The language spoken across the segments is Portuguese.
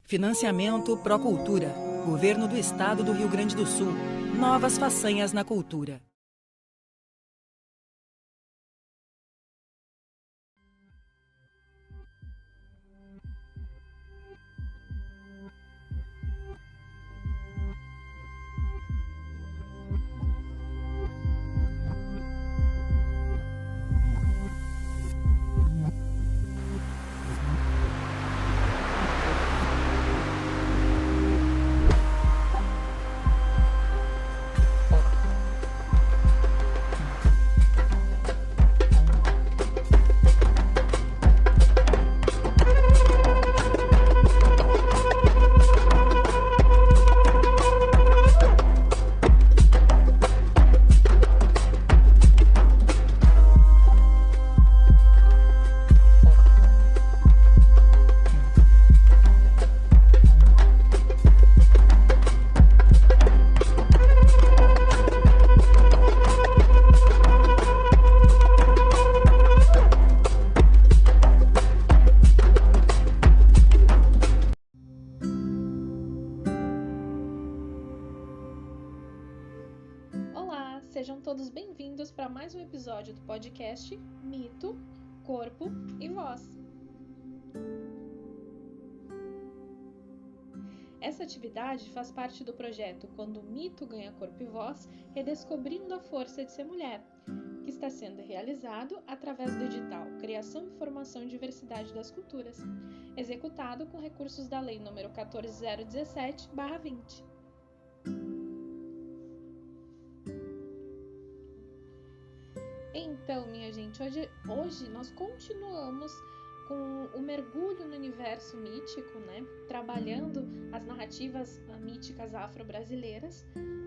Financiamento Procultura. Governo do Estado do Rio Grande do Sul. Novas façanhas na cultura. Olá, sejam todos bem-vindos para mais um episódio do podcast Mito, Corpo e Voz. Essa atividade faz parte do projeto Quando o Mito Ganha Corpo e Voz, Redescobrindo a Força de Ser Mulher, que está sendo realizado através do edital Criação, Informação e Diversidade das Culturas, executado com recursos da Lei nº 14.017/20. Então, minha gente, hoje nós continuamos com o mergulho no universo mítico, né? Trabalhando as narrativas míticas afro-brasileiras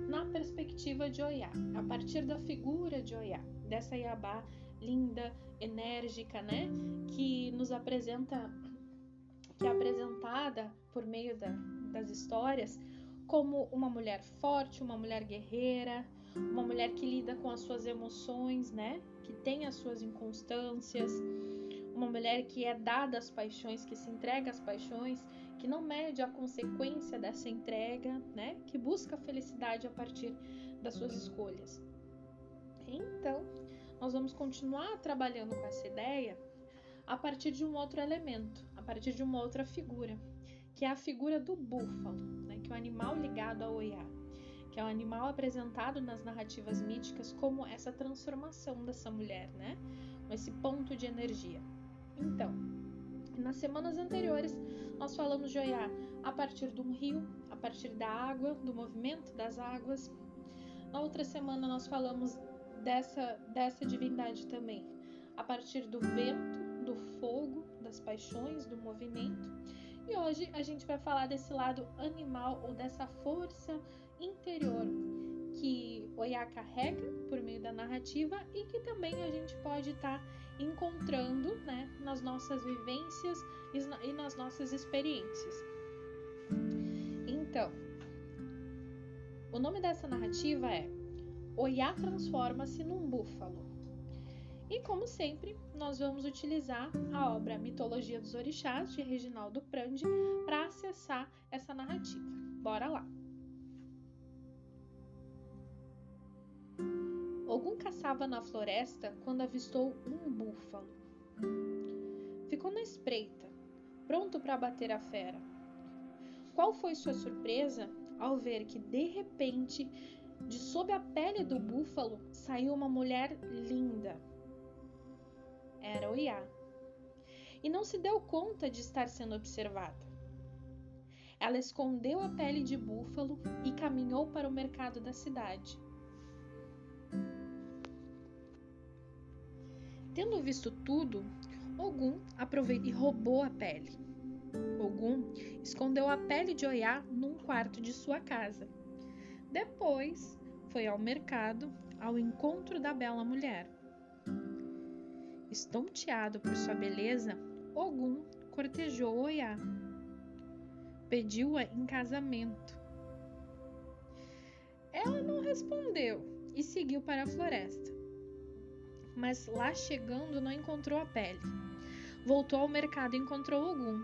na perspectiva de Oiá, a partir da figura de Oiá, dessa Iabá linda, enérgica, né? Que nos apresenta, que é apresentada por meio das histórias como uma mulher forte, uma mulher guerreira, uma mulher que lida com as suas emoções, né? Que tem as suas inconstâncias, uma mulher que é dada às paixões, que se entrega às paixões, que não mede a consequência dessa entrega, né? Que busca a felicidade a partir das suas escolhas. Então, nós vamos continuar trabalhando com essa ideia a partir de um outro elemento, a partir de uma outra figura, que é a figura do búfalo, né? Que é o animal ligado ao Oiá, que é um animal apresentado nas narrativas míticas como essa transformação dessa mulher, né? Esse ponto de energia. Então, nas semanas anteriores, nós falamos de Oiá a partir de um rio, a partir da água, do movimento das águas. Na outra semana, nós falamos dessa divindade também, a partir do vento, do fogo, das paixões, do movimento. E hoje a gente vai falar desse lado animal ou dessa força interior que Oiá carrega por meio da narrativa e que também a gente pode estar encontrando, né, nas nossas vivências e nas nossas experiências. Então, o nome dessa narrativa é Oiá transforma-se num búfalo. E como sempre, nós vamos utilizar a obra Mitologia dos Orixás, de Reginaldo Prandi, para acessar essa narrativa. Bora lá! Ogum caçava na floresta quando avistou um búfalo. Ficou na espreita, pronto para abater a fera. Qual foi sua surpresa ao ver que, de repente, de sob a pele do búfalo saiu uma mulher linda? Era Oiá. E não se deu conta de estar sendo observada. Ela escondeu a pele de búfalo e caminhou para o mercado da cidade. Tendo visto tudo, Ogum aproveitou e roubou a pele. Ogum escondeu a pele de Oiá num quarto de sua casa. Depois, foi ao mercado ao encontro da bela mulher. Estonteado por sua beleza, Ogum cortejou Oiá. Pediu-a em casamento. Ela não respondeu e seguiu para a floresta. Mas lá chegando não encontrou a pele. Voltou ao mercado e encontrou Ogum.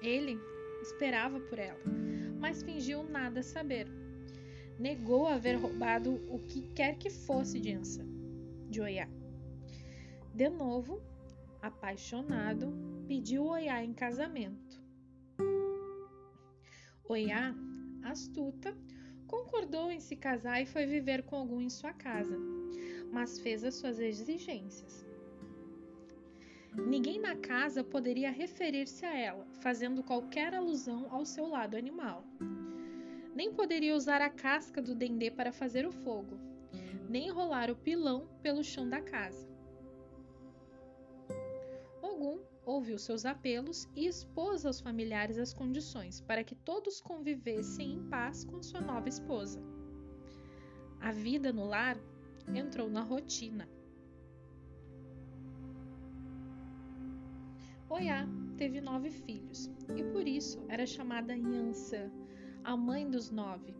Ele esperava por ela, mas fingiu nada saber. Negou haver roubado o que quer que fosse de Ansa, de Oiá. De novo, apaixonado, pediu Oiá em casamento. Oiá, astuta, concordou em se casar e foi viver com Ogum em sua casa, mas fez as suas exigências. Ninguém na casa poderia referir-se a ela, fazendo qualquer alusão ao seu lado animal. Nem poderia usar a casca do dendê para fazer o fogo, nem rolar o pilão pelo chão da casa. Ogum ouviu seus apelos e expôs aos familiares as condições para que todos convivessem em paz com sua nova esposa. A vida no lar entrou na rotina. Oiá teve 9 filhos e por isso era chamada Nhansã, a mãe dos 9,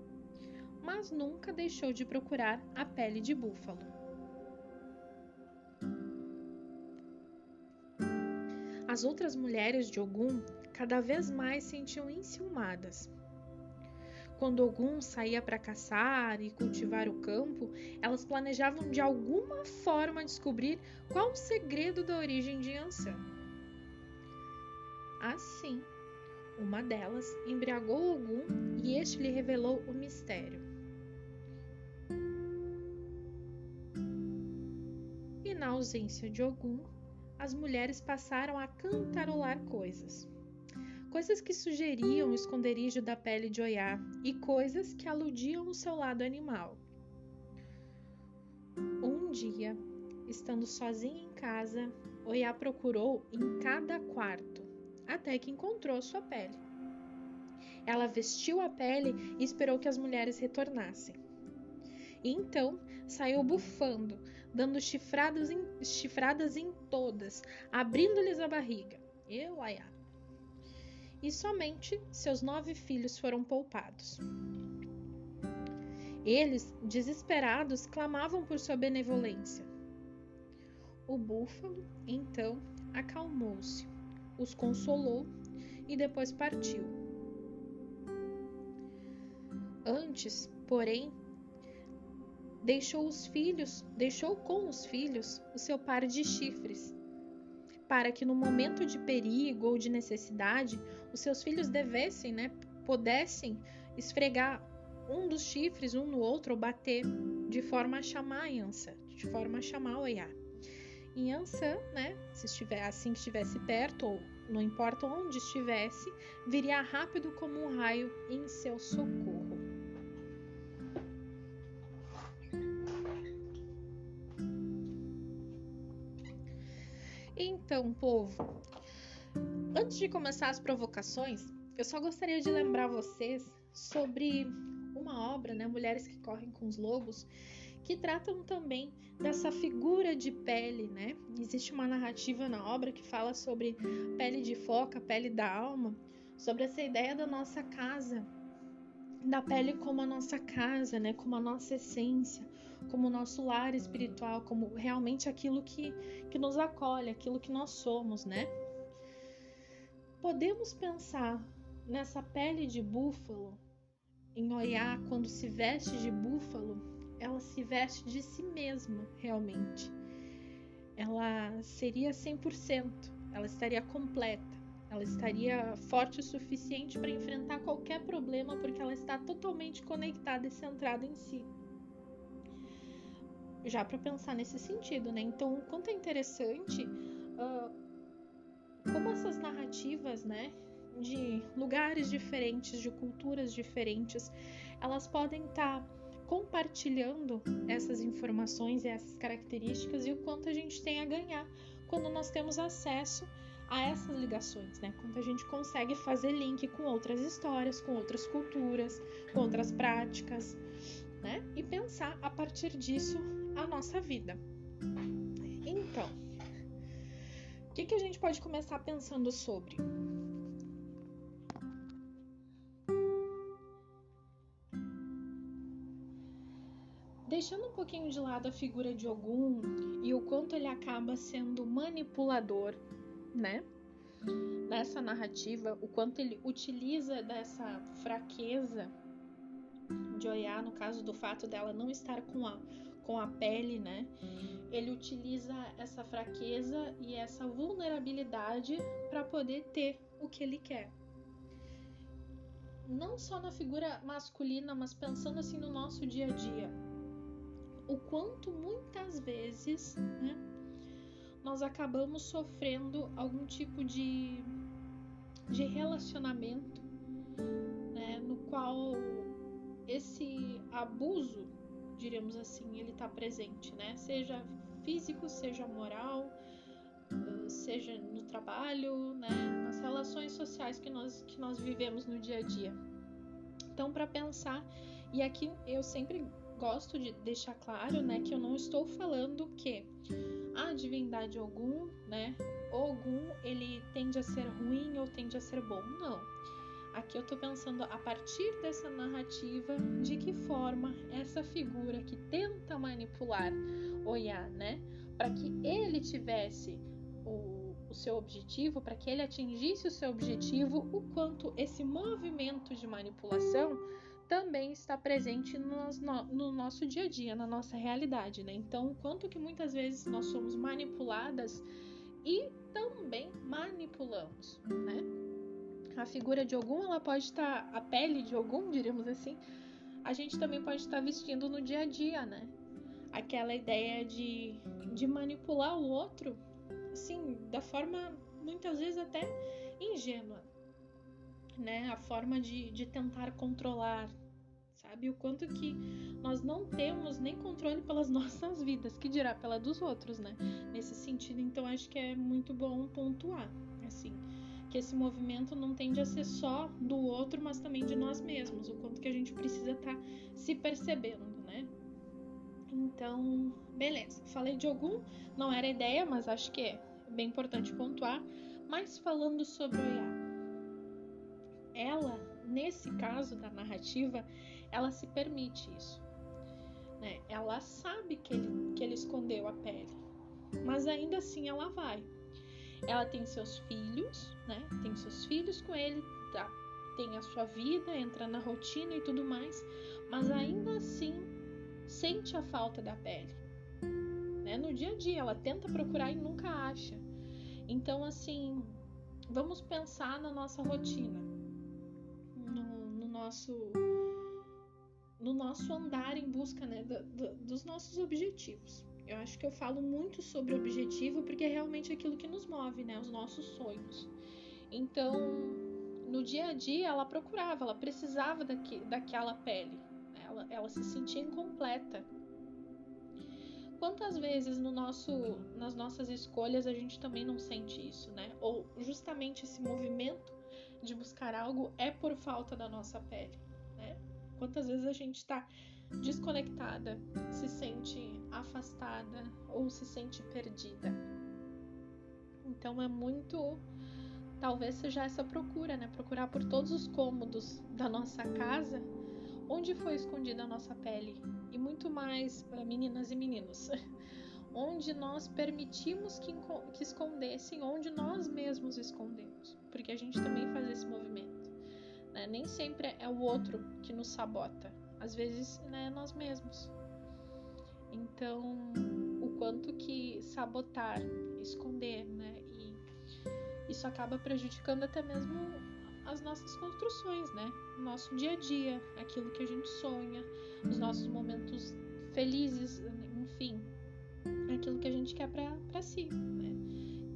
mas nunca deixou de procurar a pele de búfalo. As outras mulheres de Ogum cada vez mais se sentiam enciumadas. Quando Ogum saía para caçar e cultivar o campo, elas planejavam de alguma forma descobrir qual o segredo da origem de Nhansã. Assim, uma delas embriagou Ogum e este lhe revelou o mistério. E na ausência de Ogum, as mulheres passaram a cantarolar coisas que sugeriam o esconderijo da pele de Oiá e coisas que aludiam ao seu lado animal. Um dia, estando sozinha em casa, Oiá procurou em cada quarto, até que encontrou sua pele. Ela vestiu a pele e esperou que as mulheres retornassem. E então saiu bufando, dando chifradas em todas, abrindo-lhes a barriga. E somente seus 9 filhos foram poupados. Eles, desesperados, clamavam por sua benevolência. O búfalo, então, acalmou-se, os consolou e depois partiu. Antes, porém, deixou com os filhos o seu par de chifres, para que no momento de perigo ou de necessidade, os seus filhos pudessem esfregar um dos chifres um no outro ou bater, de forma a chamar a Nhansã, de forma a chamar o Oiá. E Nhansã, assim que estivesse perto, ou não importa onde estivesse, viria rápido como um raio em seu socorro. Então, povo, antes de começar as provocações, eu só gostaria de lembrar vocês sobre uma obra, Mulheres que Correm com os Lobos, que tratam também dessa figura de pele, Existe uma narrativa na obra que fala sobre pele de foca, pele da alma, sobre essa ideia da nossa casa, da pele como a nossa casa, como a nossa essência, como o nosso lar espiritual, como realmente aquilo que nos acolhe, aquilo que nós somos, Podemos pensar nessa pele de búfalo, em Oiá, quando se veste de búfalo, ela se veste de si mesma, realmente. Ela seria 100%, ela estaria completa, ela estaria forte o suficiente para enfrentar qualquer problema, porque ela está totalmente conectada e centrada em si. Já para pensar nesse sentido, Então, o quanto é interessante como essas narrativas, de lugares diferentes, de culturas diferentes, elas podem estar compartilhando essas informações e essas características e o quanto a gente tem a ganhar quando nós temos acesso a essas ligações, Quando a gente consegue fazer link com outras histórias, com outras culturas, com outras práticas, E pensar a partir disso a nossa vida. Então, o que a gente pode começar pensando sobre? Deixando um pouquinho de lado a figura de Ogum e o quanto ele acaba sendo manipulador, nessa narrativa, o quanto ele utiliza dessa fraqueza de Oiá, no caso do fato dela não estar com a pele, né? Ele utiliza essa fraqueza e essa vulnerabilidade para poder ter o que ele quer. Não só na figura masculina, mas pensando assim no nosso dia a dia. O quanto muitas vezes, né, nós acabamos sofrendo algum tipo de relacionamento, né, no qual esse abuso, diríamos assim, ele está presente, né? Seja físico, seja moral, seja no trabalho, né? Nas relações sociais que nós vivemos no dia a dia. Então, para pensar, e aqui eu sempre gosto de deixar claro, né, que eu não estou falando que a divindade Ogum, né, Ogum, ele tende a ser ruim ou tende a ser bom, não. Aqui eu tô pensando a partir dessa narrativa, de que forma essa figura que tenta manipular Oiá, né, para que ele tivesse o seu objetivo, para que ele atingisse o seu objetivo, o quanto esse movimento de manipulação também está presente no nosso dia a dia, na nossa realidade, né? Então, o quanto que muitas vezes nós somos manipuladas e também manipulamos, né? A figura de Ogum, ela pode estar, a pele de Ogum, diríamos assim, a gente também pode estar vestindo no dia a dia, né? Aquela ideia de manipular o outro, assim, da forma muitas vezes até ingênua, né? A forma de tentar controlar, sabe? O quanto que nós não temos nem controle pelas nossas vidas, que dirá pela dos outros, né? Nesse sentido, então acho que é muito bom pontuar, assim, que esse movimento não tende a ser só do outro, mas também de nós mesmos, o quanto que a gente precisa estar se percebendo, né? Então, beleza. Falei de Ogum, não era ideia, mas acho que é bem importante pontuar. Mas falando sobre Oiá, ela, nesse caso da narrativa, ela se permite isso, né? Ela sabe que ele escondeu a pele, mas ainda assim ela vai. Ela tem seus filhos, né? Tem seus filhos com ele, tá? Tem a sua vida, entra na rotina e tudo mais, mas ainda assim sente a falta da pele, né? No dia a dia ela tenta procurar e nunca acha. Então, assim, vamos pensar na nossa rotina, no nosso andar em busca, né, dos nossos objetivos. Eu acho que eu falo muito sobre objetivo porque é realmente aquilo que nos move, né? Os nossos sonhos. Então, no dia a dia, ela procurava, ela precisava daquela pele. Ela se sentia incompleta. Quantas vezes nas nossas escolhas a gente também não sente isso, né? Ou justamente esse movimento de buscar algo é por falta da nossa pele, né? Quantas vezes a gente está desconectada, se sente afastada ou se sente perdida. Então é muito, talvez seja essa procura, né? Procurar por todos os cômodos da nossa casa onde foi escondida a nossa pele. E muito mais, meninas e meninos, onde nós permitimos que escondessem, onde nós mesmos escondemos. Porque a gente também faz esse movimento, né? Nem sempre é o outro que nos sabota. Às vezes, né, é nós mesmos. Então, o quanto que sabotar, esconder, né? E isso acaba prejudicando até mesmo as nossas construções, né? O nosso dia a dia, aquilo que a gente sonha, os nossos momentos felizes, enfim, aquilo que a gente quer pra si, né?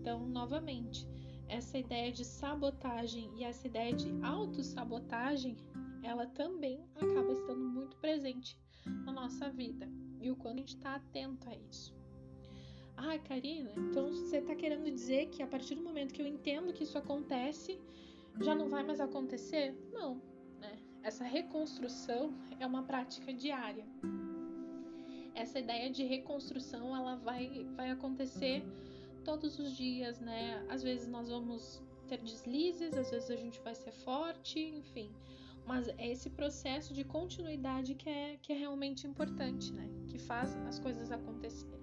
Então, novamente, essa ideia de sabotagem e essa ideia de autossabotagem, ela também acaba estando muito presente na nossa vida. E o quanto a gente está atento a isso. Ah, Karina, então você está querendo dizer que a partir do momento que eu entendo que isso acontece, já não vai mais acontecer? Não, né? Essa reconstrução é uma prática diária. Essa ideia de reconstrução, ela vai acontecer todos os dias, né? Às vezes nós vamos ter deslizes, às vezes a gente vai ser forte, enfim. Mas é esse processo de continuidade que é realmente importante, né? Que faz as coisas acontecerem.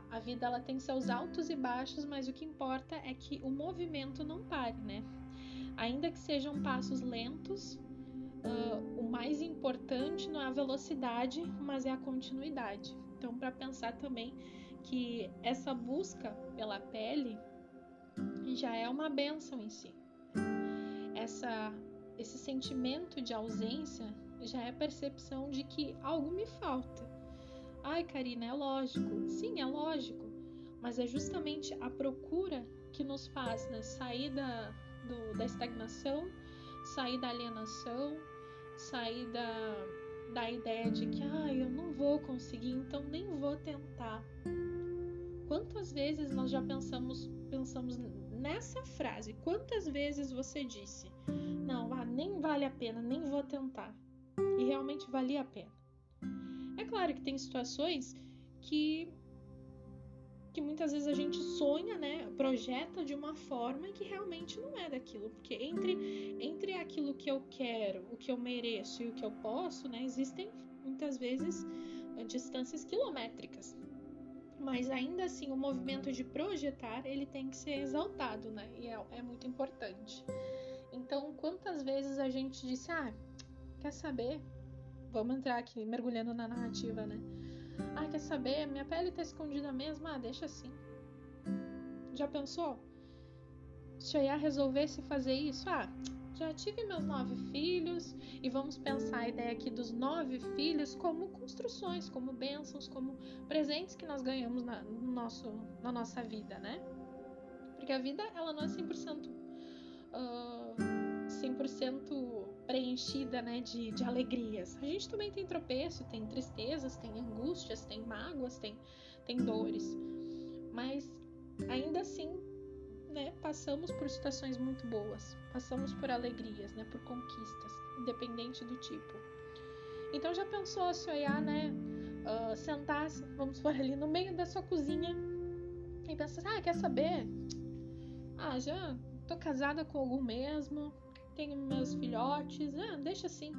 A vida ela tem seus altos e baixos, mas o que importa é que o movimento não pare, né? Ainda que sejam passos lentos, o mais importante não é a velocidade, mas é a continuidade. Então, para pensar também que essa busca pela pele já é uma bênção em si. Esse sentimento de ausência já é a percepção de que algo me falta. Ai, Karina, é lógico. Sim, é lógico. Mas é justamente a procura que nos faz, né, sair da estagnação, sair da alienação, sair da ideia de que eu não vou conseguir, então nem vou tentar. Quantas vezes nós já pensamos nessa frase? Quantas vezes você disse, não, nem vale a pena, nem vou tentar. E realmente valia a pena. É claro que tem situações que muitas vezes a gente sonha, né, projeta de uma forma que realmente não é daquilo, porque entre aquilo que eu quero, o que eu mereço e o que eu posso, né, existem muitas vezes distâncias quilométricas, mas ainda assim o movimento de projetar, ele tem que ser exaltado, né, e é muito importante. Então, quantas vezes a gente disse, quer saber? Vamos entrar aqui, mergulhando na narrativa, né? Quer saber? Minha pele tá escondida mesmo? Deixa assim. Já pensou? Se eu ia resolvesse fazer isso? Já tive meus 9 filhos e vamos pensar a ideia aqui dos 9 filhos como construções, como bênçãos, como presentes que nós ganhamos na nossa vida, né? Porque a vida, ela não é 100% preenchida, né, de alegrias. A gente também tem tropeço, tem tristezas, tem angústias, tem mágoas, tem dores. Mas ainda assim, né, passamos por situações muito boas, passamos por alegrias, né, por conquistas, independente do tipo. Então já pensou se olhar, né, sentasse, vamos por ali no meio da sua cozinha e pensasse, quer saber? Já tô casada com algum mesmo, tenho meus filhotes, deixa assim.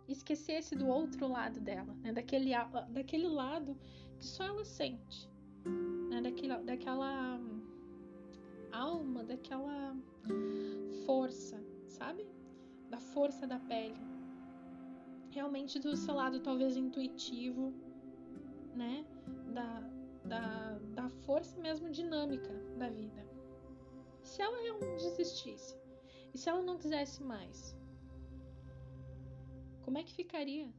Esquecesse do outro lado dela, né? Daquele lado que só ela sente, né? Daquela alma, daquela força, sabe? Da força da pele. Realmente do seu lado talvez intuitivo, né? Da força mesmo dinâmica da vida. Se ela realmente desistisse, e se ela não quisesse mais, como é que ficaria?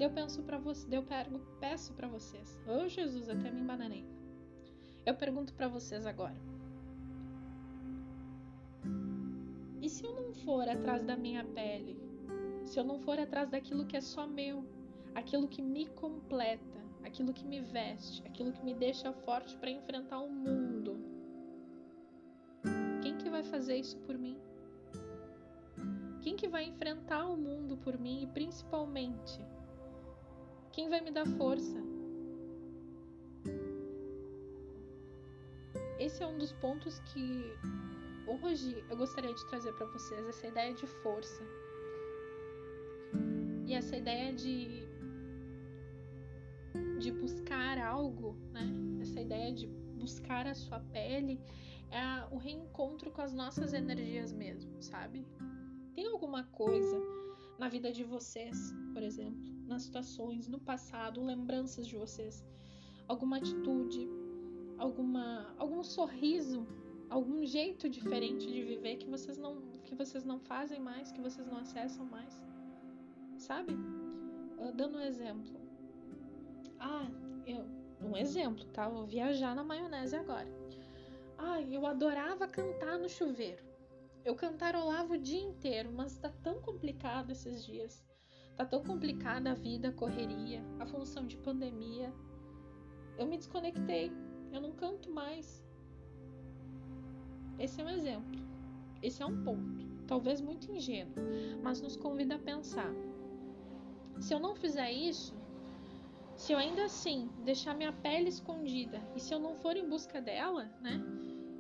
Eu peço para vocês. Jesus, até me embananei. Eu pergunto para vocês agora. E se eu não for atrás da minha pele? Se eu não for atrás daquilo que é só meu, aquilo que me completa, aquilo que me veste, aquilo que me deixa forte para enfrentar o mundo? Quem que vai fazer isso por mim? Quem que vai enfrentar o mundo por mim? E principalmente, quem vai me dar força? Esse é um dos pontos que hoje eu gostaria de trazer para vocês, essa ideia de força. E essa ideia de buscar algo, né? Essa ideia de buscar a sua pele é o reencontro com as nossas energias mesmo, sabe? Tem alguma coisa na vida de vocês, por exemplo, nas situações, no passado, lembranças de vocês, alguma atitude, algum sorriso, algum jeito diferente de viver que vocês não fazem mais, que vocês não acessam mais, sabe? Dando um exemplo. Um exemplo, tá? Vou viajar na maionese agora. Eu adorava cantar no chuveiro. Eu cantarolava o dia inteiro, mas tá tão complicado esses dias. Tá tão complicada a vida, a correria, a função de pandemia. Eu me desconectei. Eu não canto mais. Esse é um exemplo. Esse é um ponto. Talvez muito ingênuo, mas nos convida a pensar. Se eu não fizer isso, se eu ainda assim deixar minha pele escondida, e se eu não for em busca dela, né?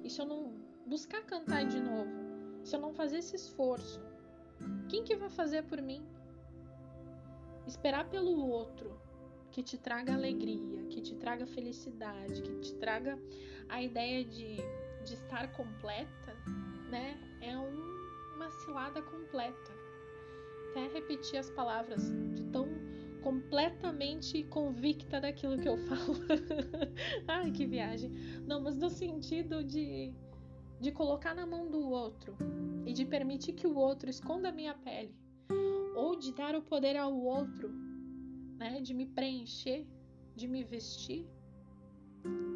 E se eu não buscar cantar de novo, se eu não fazer esse esforço, quem que vai fazer por mim? Esperar pelo outro que te traga alegria, que te traga felicidade, que te traga a ideia de estar completa, né? É uma cilada completa. Até repetir as palavras de tão completamente convicta daquilo que eu falo. Ai, que viagem. Não, mas no sentido de colocar na mão do outro e de permitir que o outro esconda a minha pele, ou de dar o poder ao outro, né, de me preencher, de me vestir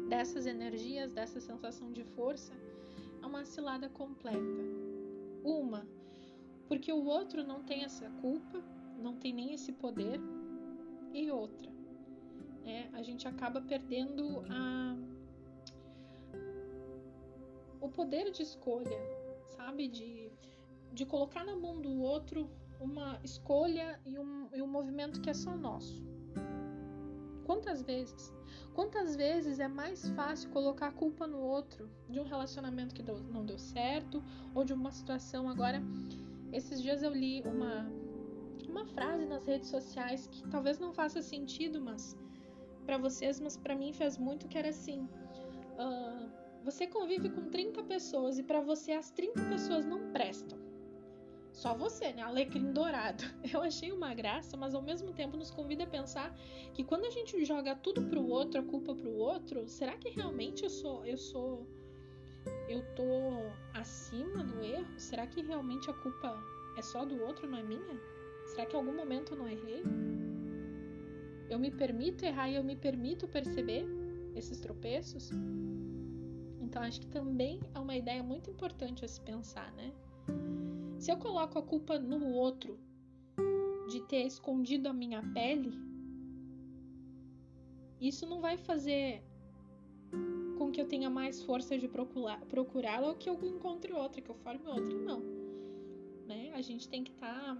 dessas energias, dessa sensação de força, é uma cilada completa. Uma, porque o outro não tem essa culpa, não tem nem esse poder, e outra, né, a gente acaba perdendo o poder de escolha, sabe, de colocar na mão do outro uma escolha e um movimento que é só nosso. Quantas vezes é mais fácil colocar a culpa no outro de um relacionamento que não deu certo, ou de uma situação. Agora, esses dias eu li uma frase nas redes sociais que talvez não faça sentido, mas para vocês, mas para mim fez muito, que era assim: você convive com 30 pessoas e para você as 30 pessoas não prestam. Só você, né? Alecrim dourado. Eu achei uma graça, mas ao mesmo tempo nos convida a pensar que quando a gente joga tudo pro outro, a culpa pro outro, será que realmente eu tô acima do erro? Será que realmente a culpa é só do outro, não é minha? Será que em algum momento eu não errei? Eu me permito errar e eu me permito perceber esses tropeços? Então acho que também é uma ideia muito importante a se pensar, né? Se eu coloco a culpa no outro de ter escondido a minha pele, isso não vai fazer com que eu tenha mais força de procurá-la, ou que eu encontre outra, que eu forme outra, não. Né? A gente tem que estar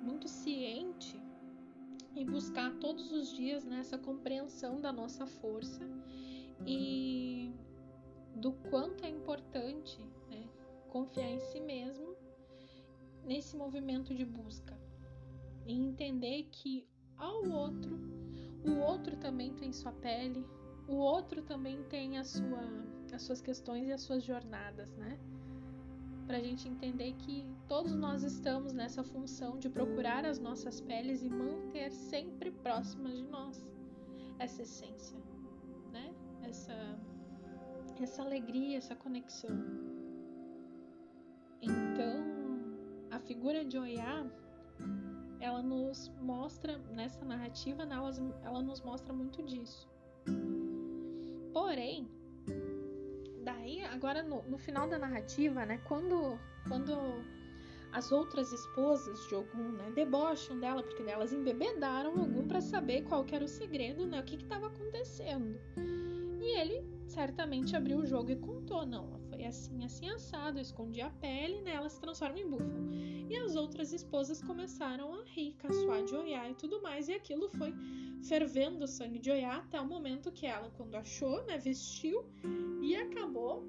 muito ciente e buscar todos os dias nessa compreensão da nossa força e do quanto é importante, né, confiar em si mesmo nesse movimento de busca e entender que o outro também tem sua pele, o outro também tem as suas questões e as suas jornadas, né? Pra gente entender que todos nós estamos nessa função de procurar as nossas peles e manter sempre próximas de nós essa essência, né? Essa alegria, essa conexão. Então, a figura de Oiá, ela nos mostra, nessa narrativa, né, ela nos mostra muito disso. Porém, daí, agora no final da narrativa, né, quando as outras esposas de Ogum, né, debocham dela, porque elas embebedaram Ogum para saber qual que era o segredo, né, o que estava acontecendo. E ele certamente abriu o jogo e contou: não, foi assim, assim, assado, eu escondi a pele, né, ela se transforma em búfalo. E as outras esposas começaram a rir, caçoar de Oiá e tudo mais, e aquilo foi fervendo o sangue de Oiá até o momento que ela, quando achou, né, vestiu e acabou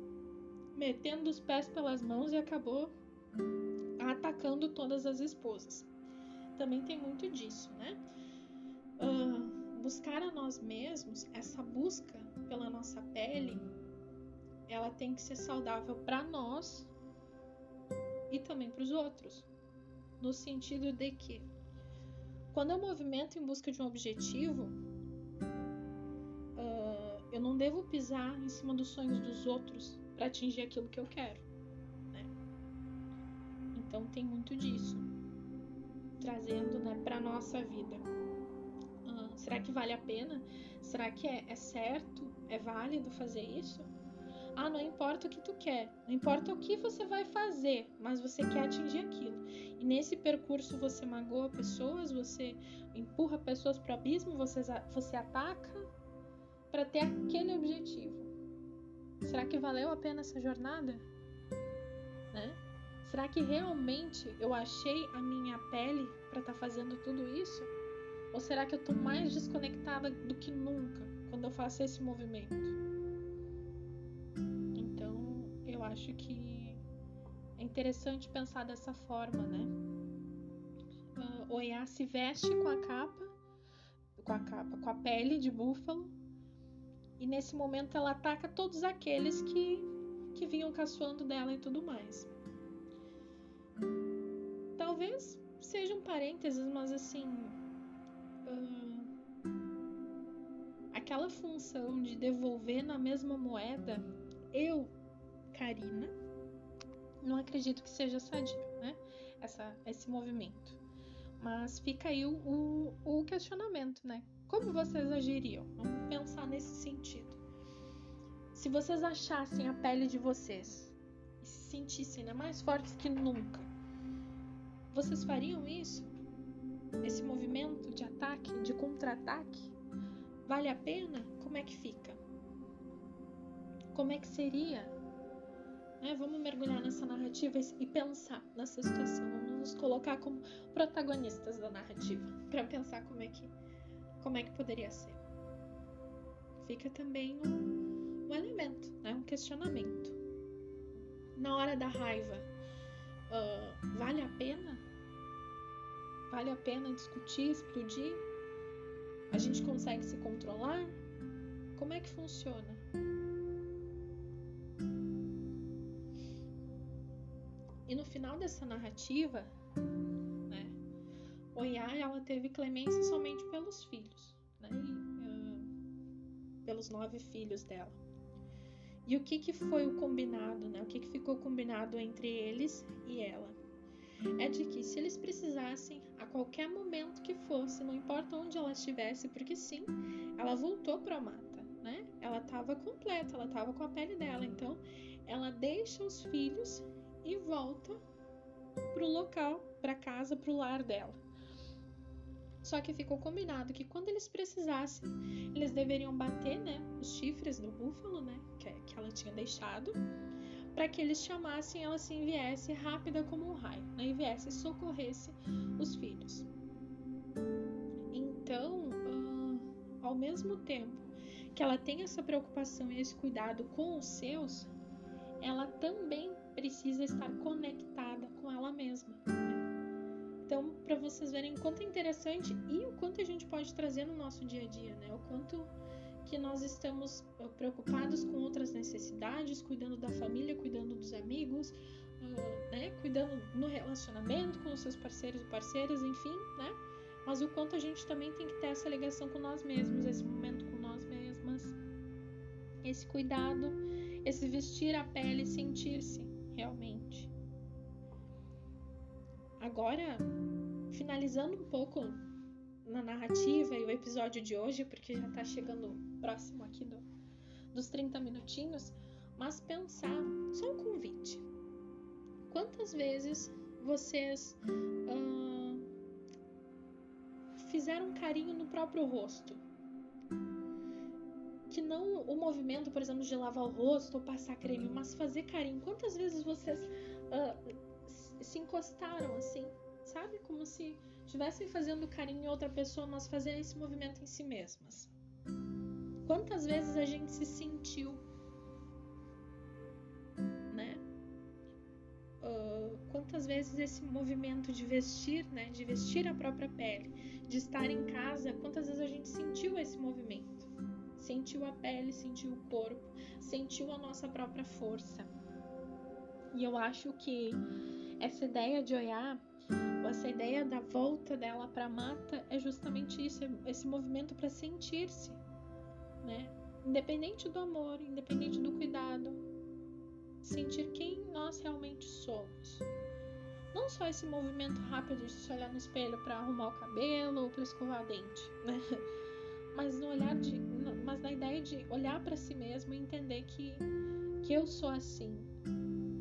metendo os pés pelas mãos e acabou atacando todas as esposas. Também tem muito disso, né? Buscar a nós mesmos, essa busca pela nossa pele, ela tem que ser saudável para nós e também para os outros, no sentido de que quando eu movimento em busca de um objetivo, eu não devo pisar em cima dos sonhos dos outros para atingir aquilo que eu quero, né? Então tem muito disso, trazendo, né, para nossa vida. Será que vale a pena? Será que é certo? É válido fazer isso? Não importa o que tu quer, não importa o que você vai fazer, mas você quer atingir aquilo. E nesse percurso você magoa pessoas, você empurra pessoas para o abismo, você ataca para ter aquele objetivo. Será que valeu a pena essa jornada? Né? Será que realmente eu achei a minha pele para estar fazendo tudo isso? Ou será que eu estou mais desconectada do que nunca quando eu faço esse movimento? Então, eu acho que é interessante pensar dessa forma, né? Oiá se veste com a capa, com a capa, com a pele de búfalo. E nesse momento ela ataca todos aqueles que vinham caçoando dela e tudo mais. Talvez seja um parênteses, mas assim, aquela função de devolver na mesma moeda, eu, Karina, não acredito que seja sadio, né? Esse movimento. Mas fica aí o questionamento, né? Como vocês agiriam? Vamos pensar nesse sentido. Se vocês achassem a pele de vocês e se sentissem mais fortes que nunca, vocês fariam isso? Esse movimento de ataque, de contra-ataque? Vale a pena? Como é que fica? Como é que seria? Vamos mergulhar nessa narrativa e pensar nessa situação. Vamos nos colocar como protagonistas da narrativa para pensar como é que poderia ser. Fica também um elemento, né? Um questionamento. Na hora da raiva, vale a pena? Vale a pena discutir, explodir? A gente consegue se controlar? Como é que funciona? E no final dessa narrativa, né, Oiá, ela teve clemência somente pelos filhos, né, pelos 9 filhos dela. E o que foi o combinado, né? O que ficou combinado entre eles e ela? É de que se eles precisassem, a qualquer momento que fosse, não importa onde ela estivesse, porque sim, ela voltou para a mata, né? Ela estava completa, ela estava com a pele dela, então ela deixa os filhos e volta pro local, pra casa, pro lar dela. Só que ficou combinado que quando eles precisassem, eles deveriam bater, né, os chifres do búfalo, né, que ela tinha deixado, para que eles chamassem, ela assim viesse rápida como um raio, né, e viesse e socorresse os filhos. Então, ao mesmo tempo que ela tem essa preocupação e esse cuidado com os seus, ela também precisa estar conectada com ela mesma. Então, para vocês verem o quanto é interessante e o quanto a gente pode trazer no nosso dia a dia, né? O quanto que nós estamos preocupados com outras necessidades, cuidando da família, cuidando dos amigos, né? Cuidando no relacionamento com os seus parceiros e parceiras, enfim, né? Mas o quanto a gente também tem que ter essa ligação com nós mesmos, esse momento com nós mesmas, esse cuidado, esse vestir a pele e sentir-se realmente. Agora, finalizando um pouco na narrativa e o episódio de hoje, porque já tá chegando próximo aqui dos 30 minutinhos, mas pensar, só um convite. Quantas vezes vocês fizeram carinho no próprio rosto? Que não o movimento, por exemplo, de lavar o rosto ou passar creme, mas fazer carinho. Quantas vezes vocês se encostaram assim, sabe? Como se estivessem fazendo carinho em outra pessoa, mas fazendo esse movimento em si mesmas. Quantas vezes a gente se sentiu, né? Quantas vezes esse movimento de vestir, né? De vestir a própria pele, de estar em casa, quantas vezes a gente sentiu esse movimento? Sentiu a pele, sentiu o corpo, sentiu a nossa própria força. E eu acho que essa ideia de Oiá, essa ideia da volta dela para a mata é justamente isso, esse movimento para sentir-se, né? Independente do amor, independente do cuidado, sentir quem nós realmente somos. Não só esse movimento rápido de se olhar no espelho para arrumar o cabelo ou para escovar o dente, né? Mas na ideia de olhar para si mesmo e entender que eu sou assim.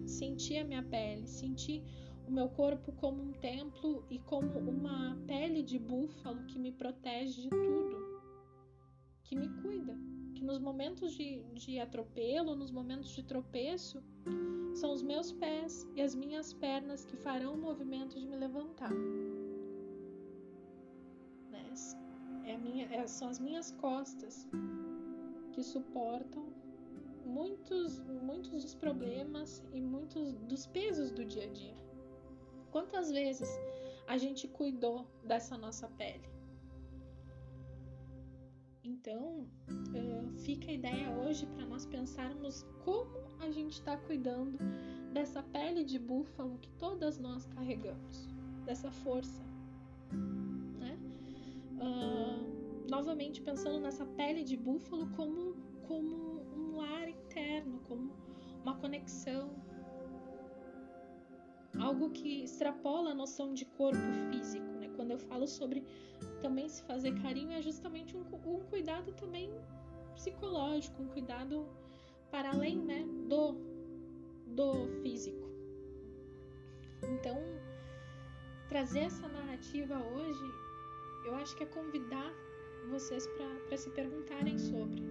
Sentir a minha pele, sentir o meu corpo como um templo e como uma pele de búfalo que me protege de tudo, que me cuida, que nos momentos de atropelo, nos momentos de tropeço, são os meus pés e as minhas pernas que farão o movimento de me levantar. Né? São as minhas costas que suportam muitos dos problemas e muitos dos pesos do dia a dia. Quantas vezes a gente cuidou dessa nossa pele? Então, fica a ideia hoje para nós pensarmos como a gente está cuidando dessa pele de búfalo que todas nós carregamos, dessa força, né? Novamente pensando nessa pele de búfalo como um lar interno, como uma conexão, algo que extrapola a noção de corpo físico, né? Quando eu falo sobre também se fazer carinho, é justamente um cuidado também psicológico, um cuidado para além, né, do físico. Então, trazer essa narrativa hoje, eu acho que é convidar vocês para se perguntarem sobre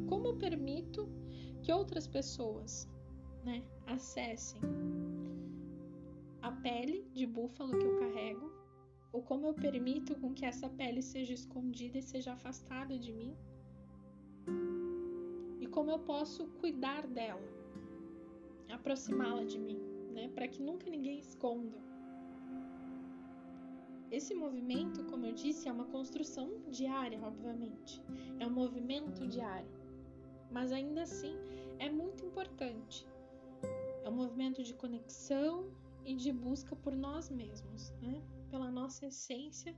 como eu permito que outras pessoas, né, acessem a pele de búfalo que eu carrego, ou como eu permito com que essa pele seja escondida e seja afastada de mim, e como eu posso cuidar dela, aproximá-la de mim, né, para que nunca ninguém esconda. Esse movimento, como eu disse, é uma construção diária, obviamente, é um movimento diário, mas ainda assim é muito importante. É um movimento de conexão e de busca por nós mesmos, né? Pela nossa essência,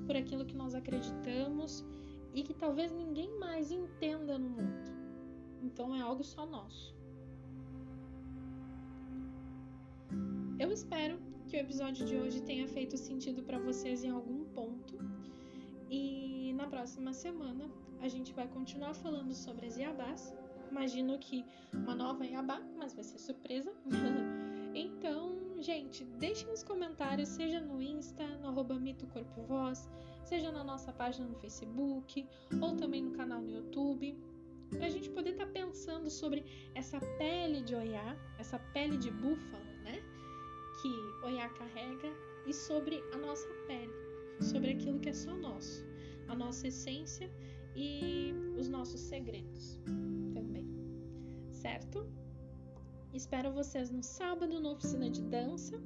por aquilo que nós acreditamos e que talvez ninguém mais entenda no mundo. Então é algo só nosso. Eu espero que o episódio de hoje tenha feito sentido para vocês em algum ponto. E na próxima semana a gente vai continuar falando sobre as Iabás. Imagino que uma nova Iabá, mas vai ser surpresa. Então, gente, deixem nos comentários, seja no Insta, no @mitocorpovoz, seja na nossa página no Facebook, ou também no canal no YouTube, pra gente poder estar pensando sobre essa pele de Oiá, essa pele de búfalo, né, que Oiá carrega, e sobre a nossa pele, sobre aquilo que é só nosso, a nossa essência e os nossos segredos também, certo? Espero vocês no sábado na oficina de dança.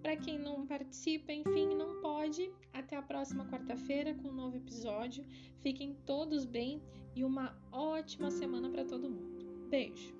Para quem não participa, enfim, não pode, até a próxima quarta-feira com um novo episódio. Fiquem todos bem e uma ótima semana para todo mundo. Beijo!